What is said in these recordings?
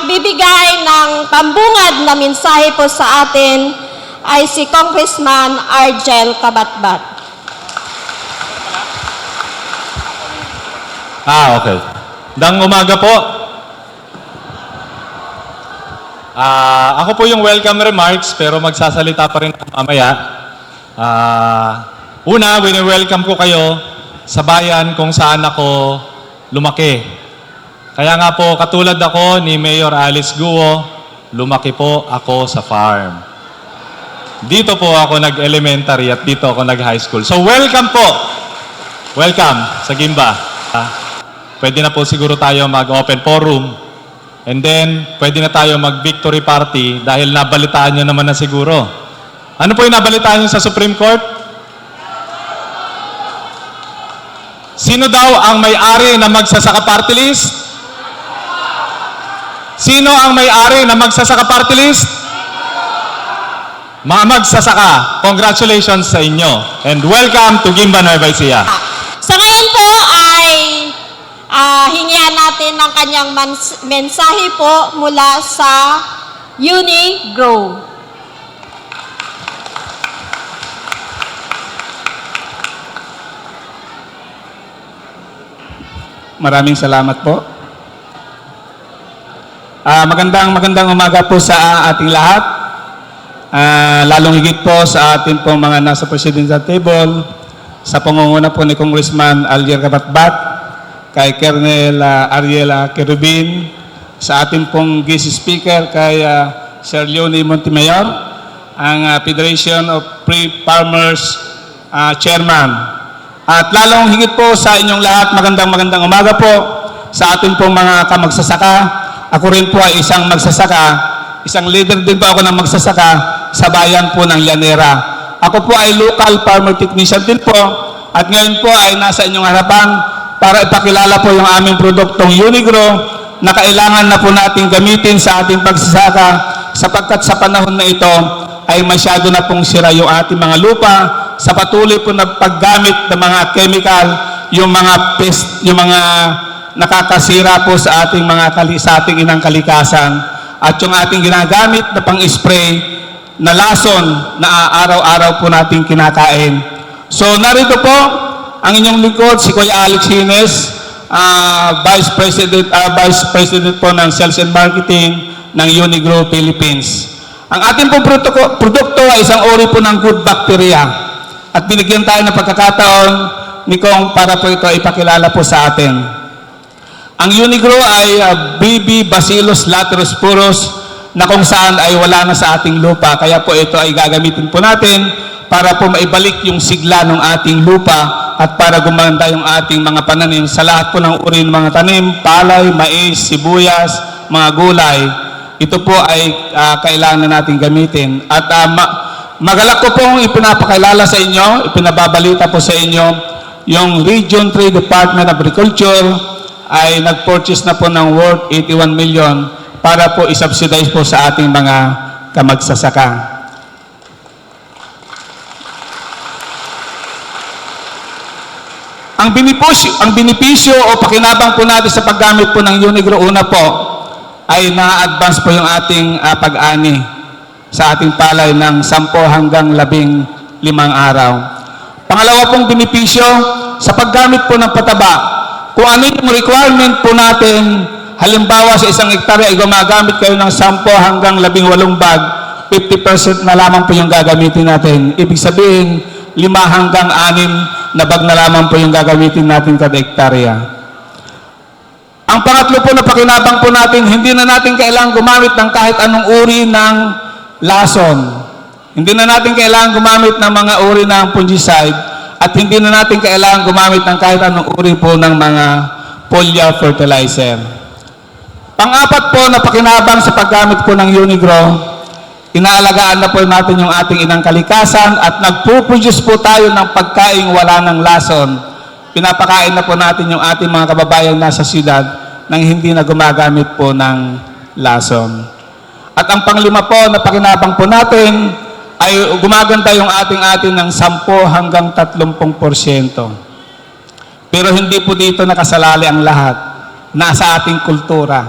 magbibigay ng pambungad na mensahe po sa atin ay si Congressman Argel Cabatbat. Okay. Dang umaga po. Ako po yung welcome remarks pero magsasalita pa rin mamaya. Una, wini-welcome ko kayo sa bayan kung saan ako lumaki. Kaya nga po, katulad ako ni Mayor Alice Guo, lumaki po ako sa farm. Dito po ako nag-elementary at dito ako nag-high school. So welcome po! Welcome sa Gimba. Pwede na po siguro tayo mag-open forum. And then, pwede na tayo mag-victory party dahil nabalitaan nyo naman na siguro. Ano po yung nabalitaan nyo sa Supreme Court? Sino daw ang may-ari na magsasaka party list? Sino ang may-ari na magsasaka party list? Mga magsasaka, congratulations sa inyo. And welcome to Gimba Nueva Ecija. So ngayon po ay hingian natin ng kanyang mensahe po mula sa Unigrow. Maraming salamat po. Magandang umaga po sa ating lahat. Lalong higit po sa ating pong mga nasa presidential table, sa pangunguna po ni Congressman Argel Cabatbat, kay Colonel Ariel Querubin, sa ating pong guest speaker kay Sir Leonie Montemayor, ang Federation of Free Farmers Chairman. At lalong higit po sa inyong lahat, magandang umaga po sa ating pong mga kamagsasaka. Ako rin po ay isang magsasaka, isang leader din po ako ng magsasaka sa bayan po ng Llanera. Ako po ay local farmer technician din po at ngayon po ay nasa inyong harapan para ipakilala po yung aming produktong Unigrow na kailangan na po natin gamitin sa ating pagsasaka sapagkat sa panahon na ito ay masyado na pong sira yung ating mga lupa sa patuloy po na paggamit ng mga chemical, yung mga pest, yung mga nakakasira po sa ating sa ating inang kalikasan at yung ating ginagamit na pang-spray na lason na araw-araw po nating kinakain. So narito po ang inyong lingkod, si Kuya Alex Hines, Vice President po ng Sales and Marketing ng Unigrow Philippines. Ang ating pong produkto ay isang uri po ng good bacteria. At binigyan tayo ng pagkakataon ni Kong para po ito ipakilala po sa atin. Ang Unigrow ay BB Bacillus laterosporus na kung saan ay wala na sa ating lupa. Kaya po ito ay gagamitin po natin para po maibalik yung sigla ng ating lupa at para gumanda yung ating mga pananim sa lahat po ng uri ng mga tanim, palay, mais, sibuyas, mga gulay. Ito po ay kailangan na natin gamitin. At magalak ko pong ipinapakilala sa inyo, ipinababalita po sa inyo, yung Region 3 Department of Agriculture ay nag-purchase na po ng worth 81 million para po isubsidize po sa ating mga kamagsasaka. Ang benepisyo o pakinabang po natin sa paggamit po ng Unigrow, una po ay na-advance po yung ating pag-ani sa ating palay ng 10 hanggang 15 araw. Pangalawa pong benepisyo, sa paggamit po ng pataba, kung ano yung requirement po natin, halimbawa sa isang hektarya ay gumagamit kayo ng 10 hanggang 18 bag, 50% na lamang po yung gagamitin natin. Ibig sabihin, 5 hanggang 6 na bag na lamang po yung gagamitin natin kada hektarya. Ang pangatlo po na pakinabang po natin, hindi na natin kailangan gumamit ng kahit anong uri ng lason. Hindi na natin kailangan gumamit ng mga uri ng fungicide at hindi na natin kailangan gumamit ng kahit anong uri po ng mga foliar fertilizer. Pang-apat po na pakinabang sa paggamit po ng Unigrow, inaalagaan na po natin yung ating inang kalikasan at nagpo-produce po tayo ng pagkain wala ng lason. Pinapakain na po natin yung ating mga kababayan nasa siyudad nang hindi na gumagamit po ng lason. At ang panglima po na pakinabang po natin ay gumaganda yung ating ng 10 hanggang 30%. Pero hindi po dito nakasalali ang lahat. Nasa ating kultura.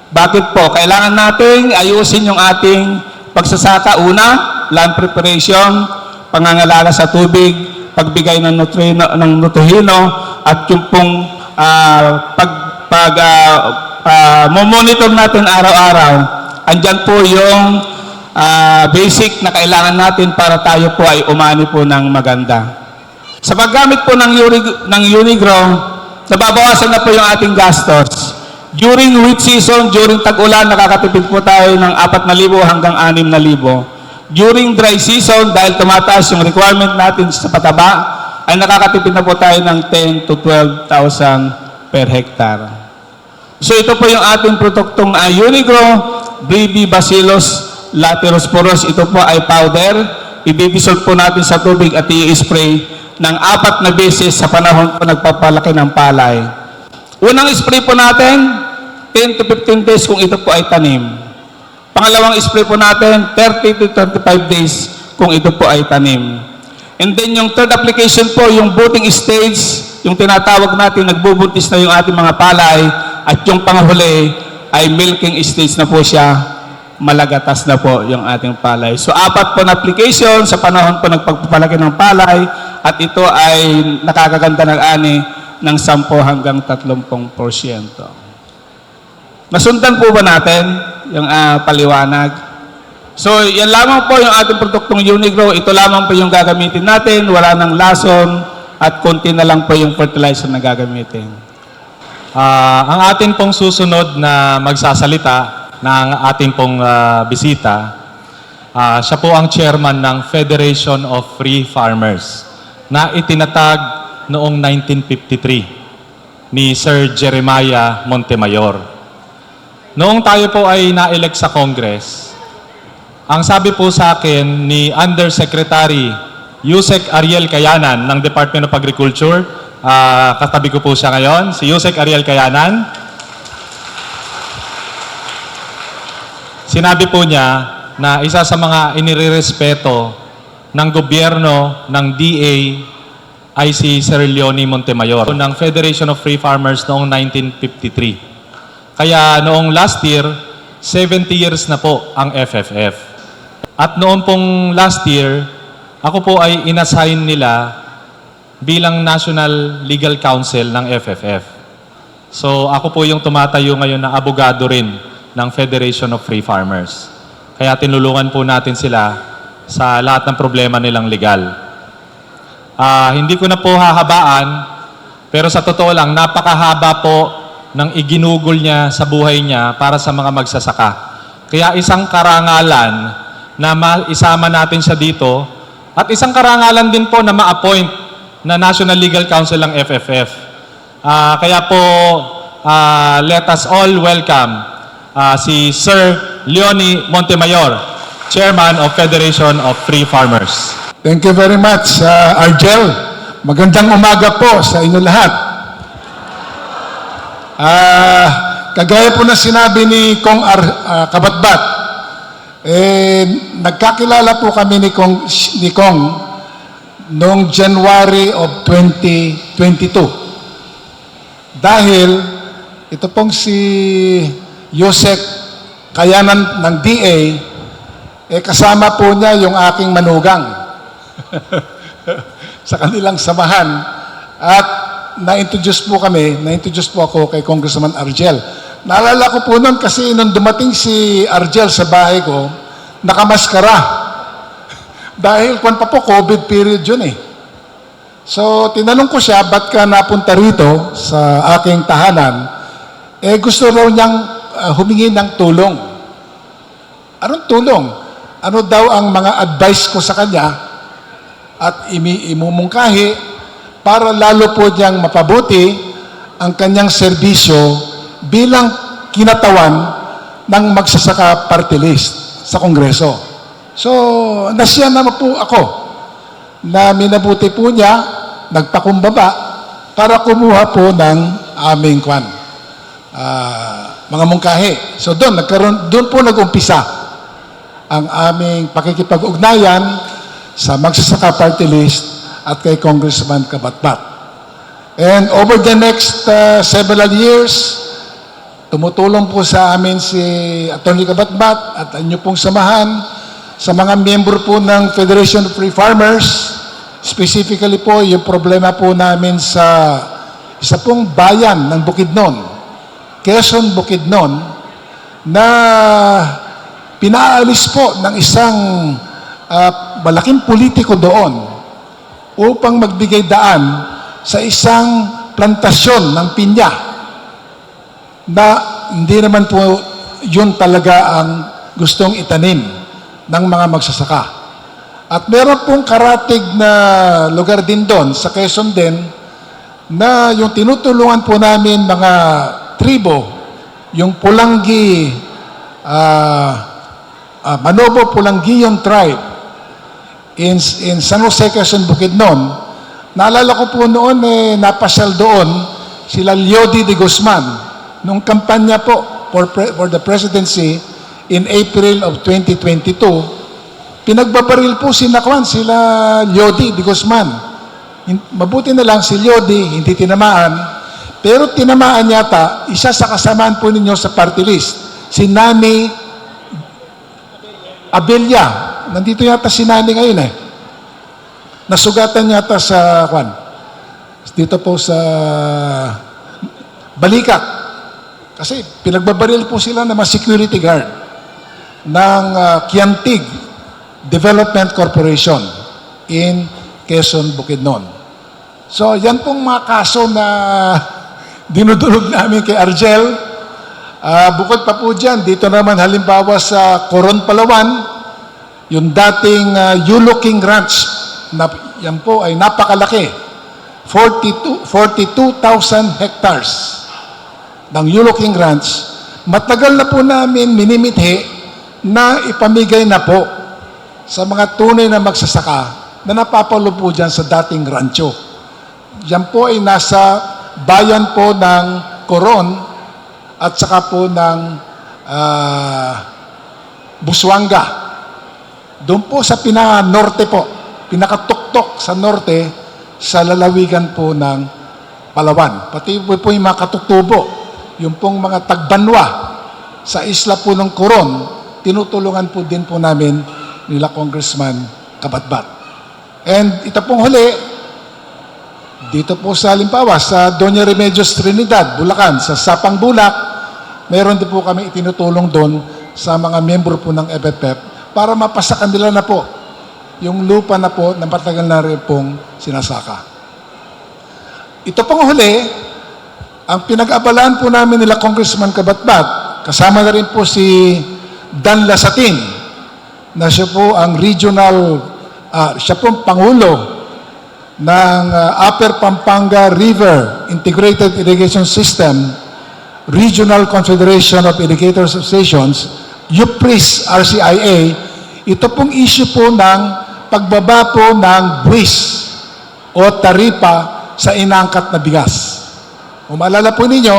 Bakit po? Kailangan nating ayusin yung ating pagsasaka. Una, land preparation, pangangalaga sa tubig, pagbigay ng nutrihino, at yung pong monitor natin araw-araw. Andyan po yung basic na kailangan natin para tayo po ay umani po ng maganda. Sa paggamit po ng Unigrow, nababawasan na po yung ating gastos. During wheat season, during tag-ulan, nakakatipid po tayo ng 4,000 hanggang 6,000. During dry season, dahil tumataas yung requirement natin sa pataba, ay nakakatipid na po tayo ng 10 to 12,000 per hectare. So ito po yung ating produktong Unigrow, Brevi Bacillus laterosporus. Ito po ay powder. Ibibisol po natin sa tubig at i-spray ng 4 na beses sa panahon po nagpapalaki ng palay. Unang spray po natin, 10 to 15 days kung ito po ay tanim. Pangalawang spray po natin, 30 to 35 days kung ito po ay tanim. And then yung third application po, yung budding stage, yung tinatawag natin, nagbubuntis na yung ating mga palay, at yung panghuli ay milking stage na po siya, malagatas na po yung ating palay. So 4 po na application sa panahon po nagpagpapalaki ng palay, at ito ay nakakaganda ng ani ng 10 hanggang 30%. Nasundan po ba natin yung paliwanag? So, yan lamang po yung ating produktong Unigrow. Ito lamang po yung gagamitin natin. Wala nang lason at konti na lang po yung fertilizer na gagamitin. Ang atin pong susunod na magsasalita ng ating pong bisita, siya po ang chairman ng Federation of Free Farmers na itinatag noong 1953 ni Sir Jeremiah Montemayor. Noong tayo po ay na-elect sa Congress, ang sabi po sa akin ni Undersecretary Yusek Ariel Kayanan ng Department of Agriculture, katabi ko po siya ngayon, si Yusek Ariel Kayanan, sinabi po niya na isa sa mga inirerespeto ng gobyerno ng DA ay si Sir Leonie Montemayor ng Federation of Free Farmers noong 1953. Kaya noong last year, 70 years na po ang FFF. At noong pong last year, ako po ay inassign nila bilang National Legal Counsel ng FFF. So ako po yung tumatayo ngayon na abogado rin ng Federation of Free Farmers. Kaya tinulungan po natin sila sa lahat ng problema nilang legal. Hindi ko na po hahabaan, pero sa totoo lang, napakahaba po ng iginugol niya sa buhay niya para sa mga magsasaka. Kaya isang karangalan na isama natin siya dito, at isang karangalan din po na ma-appoint na National Legal Counsel ng FFF. Kaya po, let us all welcome si Sir Leonie Montemayor, Chairman of Federation of Free Farmers. Thank you very much, Argel. Magandang umaga po sa inyo lahat. Kagaya po na sinabi ni Kong Kabatbat, nagkakilala po kami ni Kong noong January of 2022. Dahil ito pong si Yusek Kayanan ng DA, kasama po niya yung aking manugang sa kanilang samahan, at na-introduce po ako kay Congressman Argel. Naalala ko po noon kasi nung dumating si Argel sa bahay ko, nakamaskara. Dahil kung pa po, COVID period yun eh. So, tinanong ko siya, ba't ka napunta rito sa aking tahanan? Gusto raw niyang humingi ng tulong. Anong tulong? Ano daw ang mga advice ko sa kanya at imumungkahi para lalo po niyang mapabuti ang kanyang serbisyo bilang kinatawan ng magsasaka party list sa Kongreso. So, nasya naman po ako na minabuti po niya, nagpakumbaba para kumuha po ng aming mga mungkahi. So doon po nag-umpisa ang aming pakikipag-ugnayan sa magsasaka party list at kay Congressman Kabatbat. And over the next several years, tumutulong po sa amin si Atty. Kabatbat at inyo pong samahan, sa mga miyembro po ng Federation of Free Farmers, specifically po yung problema po namin sa isa pong bayan ng Bukidnon, Quezon, Bukidnon, na pinaalis po ng isang malaking politiko doon upang magbigay daan sa isang plantasyon ng pinya na hindi naman po yun talaga ang gustong itanim ng mga magsasaka. At meron pong karatig na lugar din doon sa Quezon din na yung tinutulungan po namin mga tribo, yung Pulanggi, Manobo Pulanggiyon tribe in San Jose, Quezon, Bukidnon. Naalala ko po noon napasyal doon sila Leody de Guzman nung kampanya po for the presidency in April of 2022. Pinagbabaril po sila Leody de Guzman. Mabuti na lang si Leody, hindi tinamaan. Pero tinamaan yata, isa sa kasamaan po ninyo sa party list, si Nani Abella. Nandito yata si Nani ngayon Nasugatan yata sa, dito po sa Balikat. Kasi pinagbabaril po sila ng mga security guard ng Kiantig Development Corporation in Quezon, Bukidnon. So, yan pong mga kaso na dinudulog namin kay Argel. Bukod pa po dyan, dito naman halimbawa sa Coron, Palawan, yung dating Yulo King Ranch, yan po ay napakalaki. 42,000 hectares ng Yulo King Ranch. Matagal na po namin minimithi na ipamigay na po sa mga tunay na magsasaka na napapalo po dyan sa dating rancho. Yan po ay nasa bayan po ng Coron at saka po ng Busuanga. Doon po sa pinaka-norte po, pinakatuktok sa norte, sa lalawigan po ng Palawan. Pati po yung mga katuktubo, yung pong mga tagbanwa sa isla po ng Coron, tinutulungan po din po namin nila Congressman Kabatbat. And ito pong huli, dito po sa halimbawa, sa Doña Remedios Trinidad, Bulacan, sa Sapang Bulak, meron din po kami itinutulong doon sa mga miyembro po ng FFF para mapasakan nila na po yung lupa na po na matagal na rin pong sinasaka. Ito pong huli, ang pinag-abalaan po namin nila Congressman Kabatbat, kasama na rin po si Dan Lasatin, na siya po ang regional, siya po Pangulo ng Upper Pampanga River Integrated Irrigation System, Regional Confederation of Irrigators Associations, UPRIS RCIA. Ito pong issue po ng pagbaba po ng buwis o taripa sa inaangkat na bigas. Kung maalala po ninyo,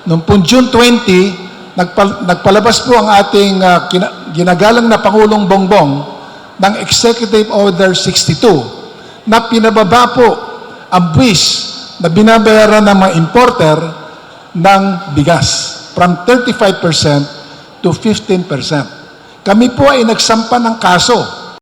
noong pong June 20, nagpalabas po ang ating ginagalang na Pangulong Bongbong ng Executive Order 62 na pinababa po ang buwis na binabayaran ng mga importer ng bigas from 35% to 15%. Kami po ay nagsampa ng kaso